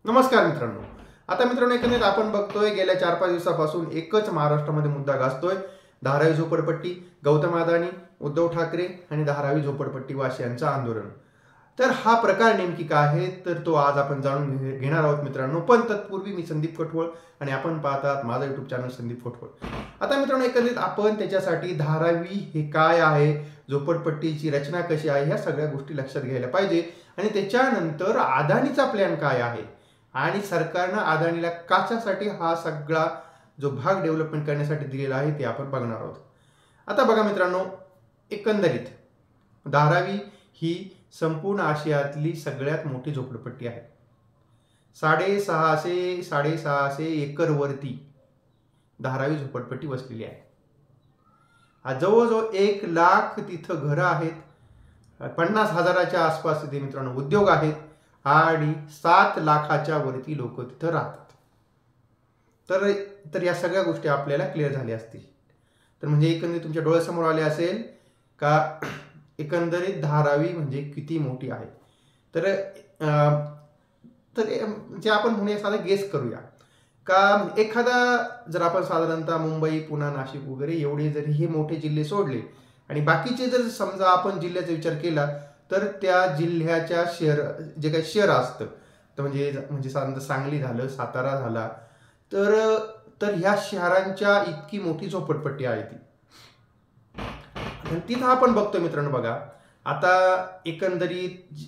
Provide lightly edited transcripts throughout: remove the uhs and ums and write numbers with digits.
नमस्कार मित्रांनो. आता मित्रांनो एकंदरीत आपण बघतोय गेल्या 4-5 दिवसापासून एकच महाराष्ट्रामध्ये मुद्दा गाजतोय. धारावी झोपडपट्टी, गौतम अदानी, उद्धव ठाकरे आणि धारावी झोपडपट्टी वासियांचं आंदोलन. तर हा प्रकार नेमकी काय आहे तर तो आज आपण जाणून घेणार आहोत मित्रांनो. पण तत्पूर्वी मी संदीप कठवळ आणि आपण पाहतात माझा युट्यूब चॅनल संदीप कठवळ. आता मित्रांनो एकंदरीत आपण त्याच्यासाठी धारावी हे काय आहे, झोपडपट्टीची रचना कशी आहे, ह्या सगळ्या गोष्टी लक्षात घ्यायला पाहिजे. आणि त्याच्यानंतर अदानीचा प्लॅन काय आहे आणि सरकारनं अदानीला कशासाठी हा सगळा जो भाग डेव्हलपमेंट करण्यासाठी दिलेला आहे ते आपण बघणार आहोत. आता बघा मित्रांनो, एकंदरीत धारावी ही संपूर्ण आशियातली सगळ्यात मोठी झोपडपट्टी आहे. 650 एकर वरती धारावी झोपडपट्टी वसलेली आहे. जवळजवळ 1 लाख तिथं घरं आहेत, 50,000च्या आसपास तिथे मित्रांनो उद्योग आहेत आणि 7 लाखाच्या वरती लोक तिथं राहतात. तर या सगळ्या गोष्टी आपल्याला क्लिअर झाल्या असतील. तर म्हणजे एकंदरीत तुमच्या डोळ्यासमोर आले असेल का एकंदरीत धारावी म्हणजे किती मोठी आहे. तर जे आपण म्हणूया साधा गेस करूया का एखादा जर आपण साधारणतः मुंबई, पुणे, नाशिक वगैरे एवढे जरी हे मोठे जिल्हे सोडले आणि बाकीचे जर समजा आपण जिल्ह्याचा विचार केला तर त्या जिल्ह्याच्या जे काही शहर असतं तर म्हणजे साधारणतः सांगली झालं, सातारा झाला, तर ह्या शहरांच्या इतकी मोठी झोपडपट्टी आहे ती. तिथं आपण बघतो मित्रांनो बघा, आता एकंदरीत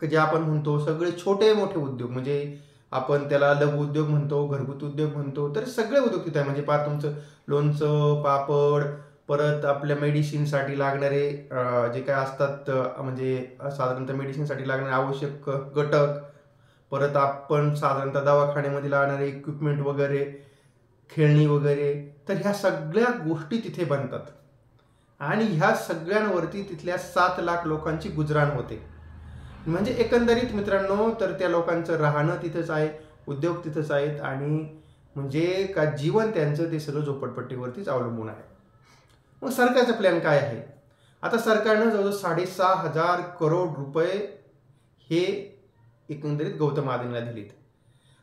जे आपण म्हणतो सगळे छोटे मोठे उद्योग, म्हणजे आपण त्याला लघु उद्योग म्हणतो, घरगुती उद्योग म्हणतो, तर सगळे उद्योग तिथे आहे. म्हणजे पार तुमचं लोणचं, पापड, परत आपल्या मेडिसिनसाठी लागणारे जे काय असतात म्हणजे साधारणतः मेडिसिनसाठी लागणारे आवश्यक घटक, परत आपण साधारणतः दवाखान्यामध्ये लागणारे इक्विपमेंट वगैरे, खेळणी वगैरे, तर ह्या सगळ्या गोष्टी तिथे बनतात आणि ह्या सगळ्यांवरती तिथल्या 7 लाख लोकांची गुजराण होते. म्हणजे एकंदरीत मित्रांनो तर त्या लोकांचं राहणं तिथंच आहे, उद्योग तिथंच आहेत आणि म्हणजे का जीवन त्यांचं ते सगळं झोपडपट्टीवरतीच अवलंबून आहे. मग सरकारचा प्लॅन काय आहे? आता सरकारनं जवळजवळ 6,500 करोड रुपये हे एकंदरीत गौतम अदानीला दिलेत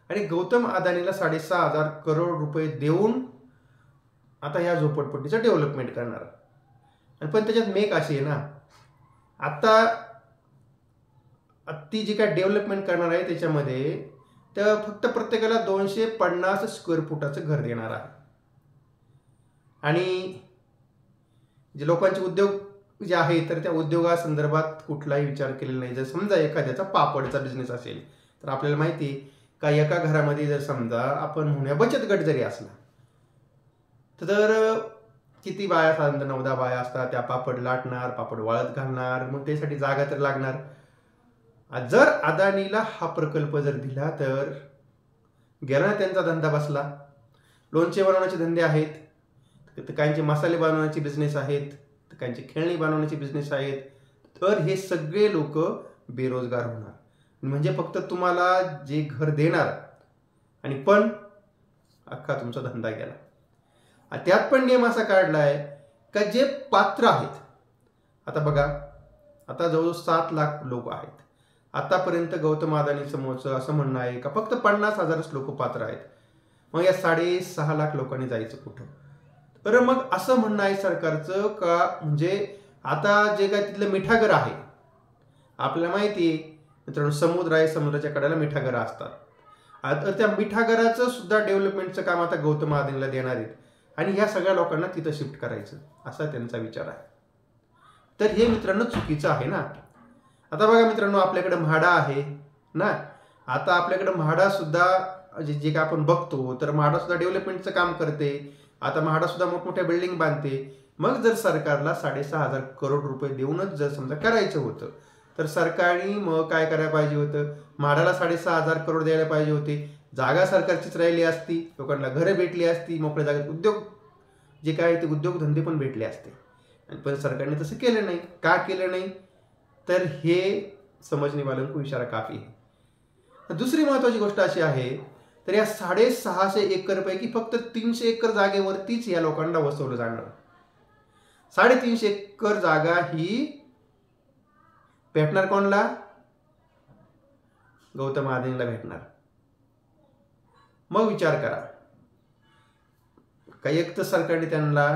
आणि गौतम अदानीला 6,500 करोड रुपये देऊन आता ह्या झोपडपट्टीचं डेव्हलपमेंट करणार. आणि पण त्याच्यात मेक अशी आहे ना, आता ती जी काय डेव्हलपमेंट करणार आहे त्याच्यामध्ये तर फक्त प्रत्येकाला 250 स्क्वेअर फुटाचं घर देणार आहे आणि जे लोकांचे उद्योग जे आहे तर त्या उद्योगासंदर्भात कुठलाही विचार केलेला नाही. जर समजा एखाद्याचा पापडचा बिझनेस असेल तर आपल्याला माहिती आहे का एका घरामध्ये जर समजा आपण म्हणूया बचत गट जरी असला तर किती बाया, साधारणतः 9-10 बाया असतात, त्या पापड लाटणार, पापड वाळत घालणार, मग त्यासाठी जागा तर लागणार. जर अदानीला हा प्रकल्प जर दिला तर गेला त्यांचा धंदा बसला. लोणचे बनवण्याचे धंदे आहेत, तर काहींचे मसाले बनवण्याचे बिझनेस आहेत, तर काहींचे खेळणी बनवण्याचे बिझनेस आहेत. तर हे सगळे लोक बेरोजगार होणार. म्हणजे फक्त तुम्हाला जे घर देणार आणि पण अख्खा तुमचा धंदा गेला. त्यात पण नियम असा काढला आहे का जे पात्र आहेत, आता बघा आता जवळजवळ 7 लाख लोक आहेत. आतापर्यंत गौतम अदानीचं असं म्हणणं आहे का फक्त 50,000 लोक पात्र आहेत. मग या 6.5 लाख लोकांनी जायचं कुठं? तर मग असं म्हणणं आहे सरकारचं का म्हणजे आता जे काय तिथलं मिठागर आहे, आपल्याला माहिती आहे मित्रांनो समुद्र आहे, समुद्राच्या कडेला मिठागरं असतात. तर त्या मिठागराचं सुद्धा डेव्हलपमेंटचं काम आता गौतम अदानीला देणार आहेत आणि ह्या सगळ्या लोकांना तिथं शिफ्ट करायचं असा त्यांचा विचार आहे. तर हे मित्रांनो चुकीचं आहे ना. आता बघा मित्रांनो, आपल्याकडे म्हाडा आहे ना, आता आपल्याकडे म्हाडा सुद्धा जे काय आपण बघतो तर म्हाडा सुद्धा डेव्हलपमेंटचं काम करते. आता म्हाडा सुद्धा मोठमोठ्या बिल्डिंग बांधते. मग जर सरकारला 6,500 करोड रुपये देऊनच जर समजा करायचं होतं तर सरकारने मग काय करायला पाहिजे होतं? म्हाडाला 6,500 करोड द्यायला पाहिजे होते. जागा सरकारचीच राहिली असती, लोकांना घरं भेटली असती, मोकळ्या जागेत उद्योग जे काय ते उद्योगधंदे पण भेटले असते. पण सरकारने तसं केलं नाही. का केलं नाही तर हे समजणे वालों को इशारा काफी आहे. दुसरी महत्वाची गोष्ट अशी आहे तर या 650 एकर पैकी फक्त 300 एकर जागेवरतीच या लोकांना वसवलं जाणार. 350 एकर जागा ही भेटणार कोणला? गौतम अदानीला भेटणार. मग विचार करा, काही एक तर सरकारने त्यांना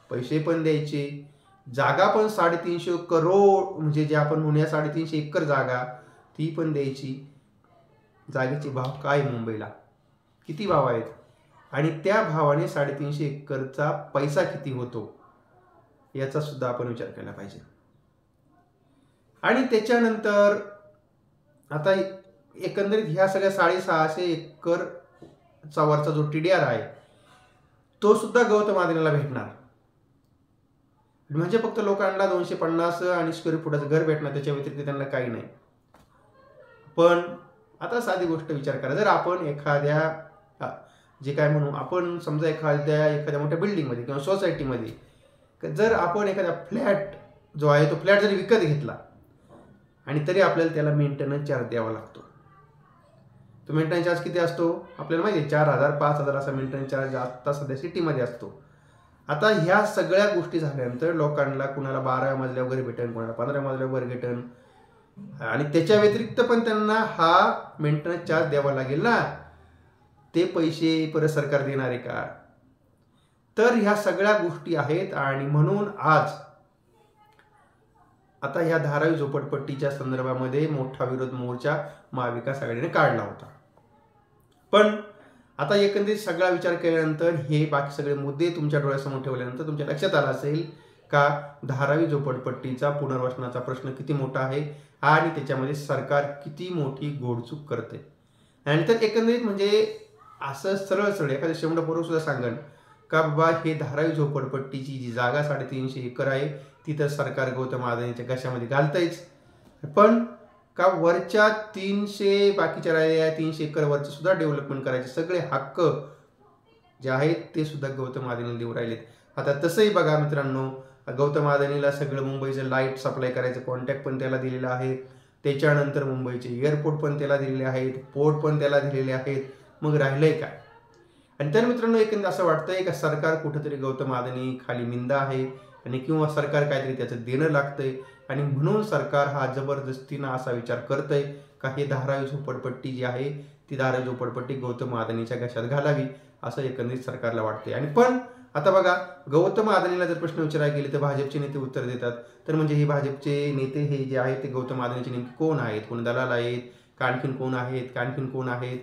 पैसे पण द्यायचे, जागा पण 350 करोड म्हणजे जे आपण म्हणूया 350 एकर जागा ती पण द्यायची. जागेचे भाव काय मुंबईला किती भाव आहेत आणि त्या भावाने 350 एकरचा पैसा किती होतो याचा सुद्धा आपण विचार केला पाहिजे. आणि त्याच्यानंतर आता एकंदरीत ह्या सगळ्या 650 एकरचा वरचा जो TDR आहे तो सुद्धा गौतम अदानीला भेटणार. म्हणजे फक्त लोकांना 250 आणि स्क्वेअर फुटाचं घर भेटणार, त्याच्या व्यतिरिक्त त्यांना काही नाही. पण आता साधी गोष्ट विचार करा, जर आपण एखाद्या जे काय म्हणू आपण समजा एखाद्या मोठ्या बिल्डिंगमध्ये किंवा सोसायटीमध्ये जर आपण एखादा फ्लॅट जो आहे तो फ्लॅट जरी विकत घेतला आणि तरी आपल्याला त्याला मेंटेनन्स चार्ज द्यावा लागतो. तो मेंटेनन्स चार्ज किती असतो आपल्याला माहिती आहे, 4,000 5,000 असा मेंटेनन्स चार्ज आता सध्या सिटीमध्ये असतो. आता ह्या सगळ्या गोष्टी झाल्यानंतर लोकांना कुणाला 12व्या मजल्यावर घर भेटेल, कुणाला 15व्या मजल्यावर घर भेटेल आणि त्याच्या व्यतिरिक्त पण त्यांना हा मेंटेनन्स चार्ज द्यावा लागेल ना. ते पैसे परत सरकार देणार आहे का? तर ह्या सगळ्या गोष्टी आहेत आणि म्हणून आज आता ह्या धारावी झोपडपट्टीच्या संदर्भामध्ये मोठा विरोध मोर्चा महाविकास आघाडीने काढला होता. पण आता एकंदरीत सगळा विचार केल्यानंतर हे बाकी सगळे मुद्दे तुमच्या डोळ्यासमोर ठेवल्यानंतर तुमच्या लक्षात आलं असेल का धारावी झोपडपट्टीचा पुनर्वसनाचा प्रश्न किती मोठा आहे आणि त्याच्यामध्ये सरकार किती मोठी घोडचूक करते. आणि तर एकंदरीत म्हणजे असं सरळ सरळ एखाद्या शेवंडापोरं सुद्धा सांगन का बाबा हे धारावी झोपडपट्टीची जी जागा 350 एकर आहे ती तर सरकार गौतम अदानीच्या घशामध्ये घालतंयच, पण का वरच्या 300 बाकीच्या राहिलेल्या 300 एकर वरचं सुद्धा डेव्हलपमेंट करायचे सगळे हक्क जे आहेत ते सुद्धा गौतम अदानीला देऊ राहिलेत. आता तसंही बघा मित्रांनो, गौतम अदानीला सगळं मुंबईचं लाईट सप्लाय करायचं कॉन्टॅक्ट पण त्याला दिलेला आहे, त्याच्यानंतर मुंबईचे एअरपोर्ट पण त्याला दिलेले आहेत, पोर्ट पण त्याला दिलेले आहेत. मग राहिलंय काय? आणि तर मित्रांनो एकंदर असं वाटतंय का सरकार कुठंतरी गौतम अदानी खाली मिंदा आहे आणि किंवा सरकार काहीतरी त्याचं देणं लागतंय आणि म्हणून सरकार हा जबरदस्तीनं असा विचार करतंय का हे धारावी झोपडपट्टी जी आहे ती धारावी झोपडपट्टी गौतम अदानीच्या घशात घालावी असं एकंदरीत सरकारला वाटतंय. आणि पण आता बघा, गौतम अदानीला जर प्रश्न विचारायला गेले तर भाजपचे नेते उत्तर देतात. तर म्हणजे हे भाजपचे नेते हे जे आहेत ते गौतम अदानीचे नेमके कोण आहेत, कोण दलाल आहेत का आणखीन कोण आहेत का आणखीन कोण आहेत,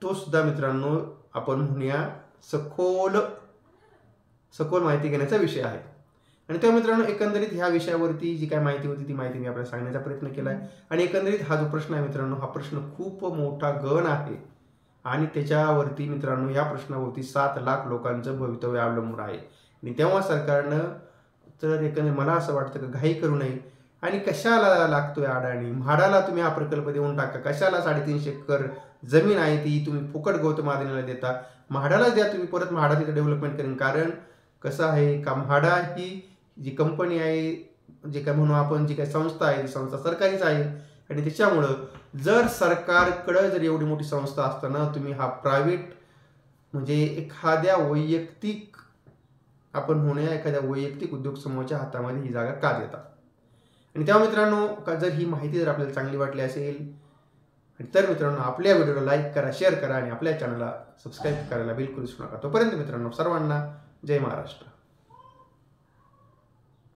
तो सुद्धा मित्रांनो आपण म्हणूया सखोल माहिती घेण्याचा विषय आहे. आणि त्या मित्रांनो एकंदरीत ह्या विषयावरती जी काय माहिती होती ती माहिती मी आपल्याला सांगण्याचा प्रयत्न केला आहे. आणि एकंदरीत हा जो प्रश्न आहे मित्रांनो, हा प्रश्न खूप मोठा गण आहे आणि त्याच्यावरती मित्रांनो ह्या प्रश्नावरती 7 लाख लोकांचं भवितव्य अवलंबून आहे. आणि तेव्हा सरकारनं तर एकंदरीत मला असं वाटतं की घाई करू नये. आणि कशाला लागतोय अडाणी, म्हाडाला तुम्ही हा प्रकल्प देऊन टाका, कशाला 350 एकर जमीन आहे ती तुम्ही फुकट गौतम अदानीला देता, म्हाडालाच द्या तुम्ही, परत म्हाडा तिथे डेव्हलपमेंट करेन. कारण कसं आहे का म्हाडा ही जी कंपनी आहे, जे काय म्हणू आपण, जी काही संस्था आहे ती संस्था सरकारीच आहे आणि त्याच्यामुळं जर सरकारकडं जर एवढी मोठी संस्था असताना तुम्ही हा प्रायव्हेट म्हणजे एखाद्या वैयक्तिक आपण म्हणूया एखाद्या वैयक्तिक उद्योग समूहाच्या हातामध्ये ही जागा का देता. आणि तेव्हा मित्रांनो का जर ही माहिती जर आपल्याला चांगली वाटली असेल तर मित्रांनो आपल्या व्हिडिओला लाईक करा, शेअर करा आणि आपल्या चॅनलला सबस्क्राईब करायला बिलकुल विसरू नका. तोपर्यंत मित्रांनो सर्वांना जय महाराष्ट्र.